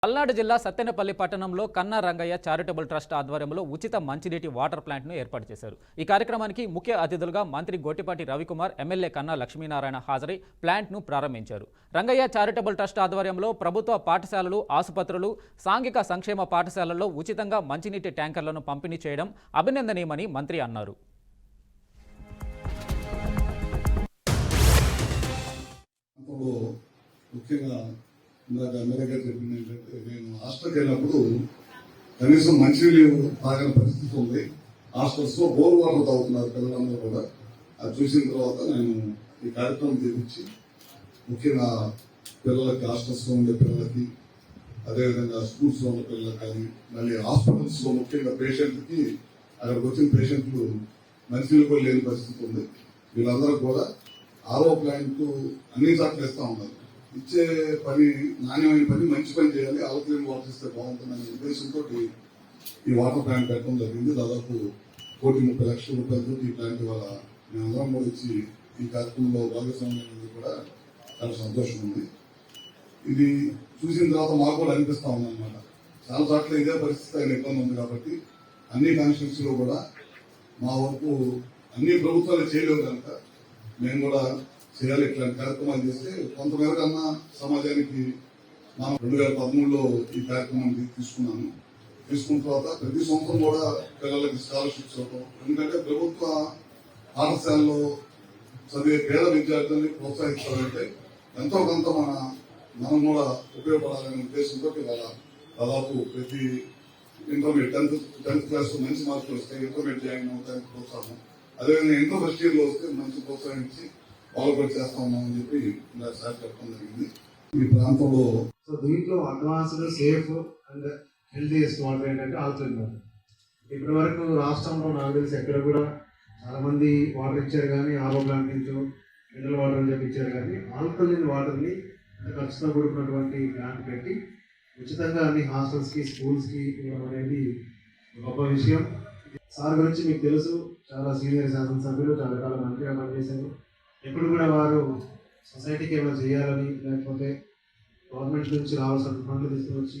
పల్నాడు జిల్లా సత్తెనపల్లి పట్టణంలో కన్నా రంగయ్య చారిటబుల్ ట్రస్ట్ ఆధ్వర్యంలో ఉచిత మంచినీటి వాటర్ ప్లాంట్ను ఏర్పాటు చేశారు. ఈ కార్యక్రమానికి ముఖ్య అతిథులుగా మంత్రి గోటిపాటి రవికుమార్, ఎమ్మెల్యే కన్నా లక్ష్మీనారాయణ హాజరై ప్లాంట్ను ప్రారంభించారు. రంగయ్య చారిటబుల్ ట్రస్ట్ ఆధ్వర్యంలో ప్రభుత్వ పాఠశాలలు, ఆసుపత్రులు, సాంఘిక సంక్షేమ పాఠశాలల్లో ఉచితంగా మంచినీటి ట్యాంకర్లను పంపిణీ చేయడం అభినందనీయమని మంత్రి అన్నారు. ఇందాక ఎమ్మెల్యేగా చెప్పింది ఏంటంటే, నేను హాస్టల్కి వెళ్ళినప్పుడు కనీసం మంచినీళ్ళు తాగని పరిస్థితి ఉంది. హాస్టల్స్ లో బోర్ వాటర్ తాగుతున్నారు పిల్లలందరూ కూడా. అది చూసిన తర్వాత నేను ఈ కార్యక్రమం చేపించి ముఖ్యంగా పిల్లలకి, హాస్టల్స్ లో ఉండే పిల్లలకి, అదేవిధంగా స్కూల్స్ లో ఉన్న పిల్లలకి కానీ, మళ్ళీ హాస్పిటల్స్ లో ముఖ్యంగా పేషెంట్కి, అక్కడికి వచ్చిన పేషెంట్లు మంచినీళ్ళు కూడా లేని పరిస్థితి ఉంది. వీళ్ళందరూ కూడా ఆర్ఓ ప్లాంట్ అన్ని చోట్ల ఇస్తా ఉన్నారు. ఇచ్చే పని నాణ్యమైన పని, మంచి పని చేయాలి, ఆల్కలైన్ వాటర్ ఇస్తే బాగుంటుందనే ఉద్దేశంతో ఈ వాటర్ ప్లాంట్ పెట్టడం జరిగింది. దాదాపు 1,30,00,000 రూపాయలతో ఈ ప్లాంట్ వల్ల మేమందరం కూడా ఇచ్చి ఈ కార్యక్రమంలో భాగస్వామ్యం కూడా చాలా సంతోషం ఉంది. ఇది చూసిన తర్వాత మాకు కూడా అనిపిస్తా ఉందన్నమాట. చాలా చోట్ల ఇదే పరిస్థితి అయిన ఇబ్బంది ఉంది కాబట్టి అన్ని కాన్స్టిట్యూన్సీ లో కూడా మా వరకు అన్ని ప్రభుత్వాలు చేయలేవు కనుక మేము కూడా చేయాలి. ఇట్లాంటి కార్యక్రమాలు చేస్తే కొంతమేరకు అన్న సమాజానికి మనం 2013లో ఈ కార్యక్రమాన్ని తీసుకున్నాము. తీసుకున్న తర్వాత ప్రతి సంవత్సరం కూడా పిల్లలకి స్కాలర్షిప్స్ ఇవ్వడం, ఎందుకంటే ప్రభుత్వ పాఠశాలలో చదివే పేద విద్యార్థుల్ని ప్రోత్సహించాలంటే ఎంతో కొంత మనం కూడా ఉపయోగపడాలనే ఉద్దేశంతో ఇవాళ దాదాపు ప్రతి ఇంటర్మీడియట్ 10th క్లాస్ మంచి మార్కులు వస్తే ఇంటర్మీడియట్ జాయిన్ అవుతానికి ప్రోత్సాహం, అదేవిధంగా ఇంటర్ ఫస్ట్ ఇయర్ లో వస్తే మంచి ప్రోత్సహించి వాళ్ళు కూడా చేస్తా ఉన్నామని చెప్పి సార్ చెప్పడం జరిగింది. ఈ ప్రాంతంలో దీంట్లో advanced, safe and healthiest water ఏంటంటే ఆల్కలైన్ వాటర్. ఇప్పటి వరకు రాష్ట్రంలో నాకు తెలిసి ఎక్కడ కూడా చాలా మంది వాటర్ ఇచ్చారు కానీ ఆర్ఓ ప్లాంట్ నుంచి మినరల్ వాటర్ అని చెప్పి ఇచ్చారు కానీ ఆల్కలైన్ వాటర్ని ఖర్చుతో కూడుకున్నటువంటి ప్లాంట్ పెట్టి ఉచితంగా అన్ని హాస్టల్స్కి, స్కూల్స్కి ఇవ్వడం అనేది గొప్ప విషయం. సార్ గురించి మీకు తెలుసు, చాలా సీనియర్ శాసనసభ్యులు, చాలా కాలం మంత్రిగా పనిచేశారు. ఎప్పుడు కూడా వారు సొసైటీకి ఏమైనా చేయాలని, లేకపోతే గవర్నమెంట్ నుంచి రావాల్సిన ఫండ్లు తీసుకువచ్చి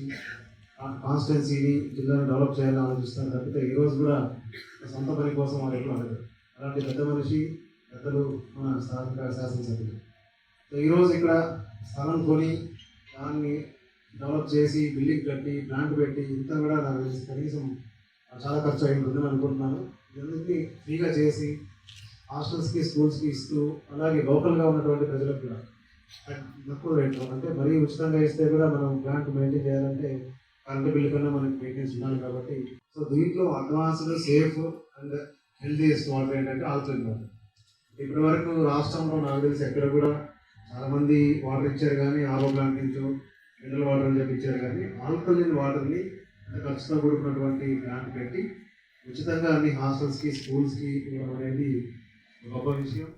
కాన్స్టిట్యున్సీని, జిల్లాను డెవలప్ చేయాలని ఆలోచిస్తారు తప్పితే ఈ రోజు కూడా సొంత పని కోసం వారు ఎప్పుడు అడగరు. అలాంటి పెద్ద మనిషి, పెద్దలు మన స్థానిక శాసనసభ్యులు. సో ఈరోజు ఇక్కడ స్థలం కొని దాన్ని డెవలప్ చేసి బిల్డింగ్ కట్టి ప్లాంట్ పెట్టి ఇంత కూడా నాకు కనీసం చాలా ఖర్చు అయి ఉంటుందని అనుకుంటున్నాను. ఇవన్నీ ఫ్రీగా చేసి హాస్టల్స్కి, స్కూల్స్కి ఇస్తూ, అలాగే లోకల్గా ఉన్నటువంటి ప్రజలకు కూడా తక్కువ రేట్లో, అంటే మరీ ఉచితంగా ఇస్తే కూడా మనం ప్లాంట్ మెయింటైన్ చేయాలంటే కరెంటు బిల్లు కన్నా మనకి మెయింటెనెన్స్ ఉండాలి కాబట్టి. సో దీంట్లో advanced, safe and healthiest water ఏంటంటే ఆల్కలైన్ వాటర్. ఇప్పటి వరకు రాష్ట్రంలో నాకు తెలిసి ఎక్కడ కూడా చాలా మంది వాటర్ ఇచ్చారు కానీ ఆర్ఓ ప్లాంట్ నుంచి మినరల్ వాటర్ అని చెప్పి ఇచ్చారు కానీ ఆల్కలైన్ వాటర్ని ఖర్చుతో కూడుకున్నటువంటి ప్లాంట్ పెట్టి ఉచితంగా అన్ని హాస్టల్స్కి, స్కూల్స్కి ఇవ్వడం అనేది గొప్ప విషయం.